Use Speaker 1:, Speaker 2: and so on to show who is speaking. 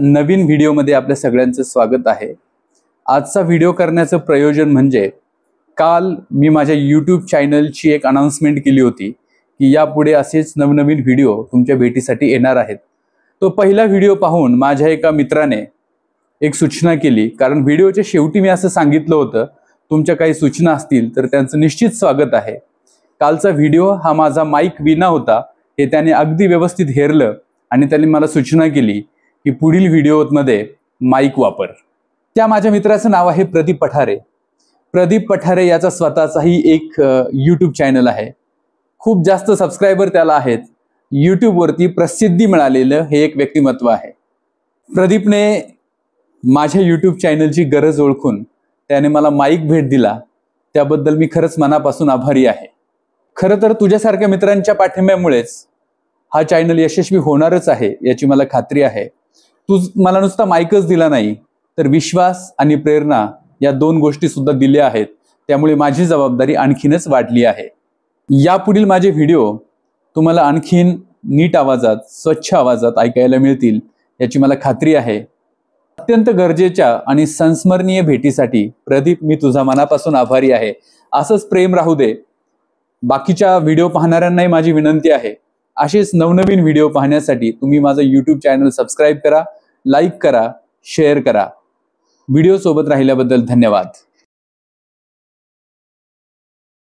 Speaker 1: नवीन व्हिडिओमध्ये आपल्या सगळ्यांचं स्वागत आहे। आजचा व्हिडिओ करण्याचं प्रयोजन म्हणजे काल मी माझ्या YouTube चॅनलची एक अनाउन्समेंट केली होती की यापुढे असेच नवनवीन व्हिडिओ तुमच्या भेटीसाठी येणार आहेत। तो पहिला व्हिडिओ पाहून माझ्या एका मित्राने एक सूचना केली, कारण व्हिडिओच्या शेवटी मी असं सांगितलं होतं तुमच्या काही सूचना असतील तर त्यांचं निश्चित स्वागत आहे। कालचा व्हिडिओ हा माझा माईक विना होता, हे त्याने अगदी व्यवस्थित हेरलं आणि त्यांनी मला सूचना केली की पुढील व्हिडिओमध्ये माईक वापर। त्या माझ्या मित्राचं नाव आहे प्रदीप पठारे। प्रदीप पठारे याचा स्वतःचाही एक YouTube चॅनल आहे। खूप जास्त सबस्क्रायबर त्याला आहेत। YouTube वरती प्रसिद्धी मिळालेलं हे एक व्यक्तिमत्व आहे। प्रदीपने माझ्या YouTube चॅनलची गरज ओळखून त्याने मला माईक भेट दिला, त्याबद्दल मी खरंच मनापासून आभारी आहे। खरं तर तुझ्यासारख्या मित्रांच्या पाठिंब्यामुळेच हा चॅनल यशस्वी होणारच आहे याची मला खात्री आहे। तू मला नुसता माईकच दिला नाही तर विश्वास आणि प्रेरणा या दोन गोष्टी सुद्धा दिल्या आहेत, त्यामुळे माझी जबाबदारी आणखीनच वाढली आहे। यापुढील माझे व्हिडिओ तुम्हाला आणखीन नीट आवाजात, स्वच्छ आवाजात ऐकायला मिळतील याची मला खात्री आहे। अत्यंत गरजेच्या आणि संस्मरणीय भेटीसाठी प्रदीप, मी तुझा मनापासून आभारी आहे। असंच प्रेम राहू दे। बाकीच्या व्हिडिओ पाहणाऱ्यांनाही माझी विनंती आहे, असेच नवनवीन व्हिडिओ पाहण्यासाठी तुम्ही माझा YouTube चॅनल सबस्क्राइब करा, लाईक करा, शेअर करा। व्हिडिओ सोबत राहिल्याबद्दल धन्यवाद।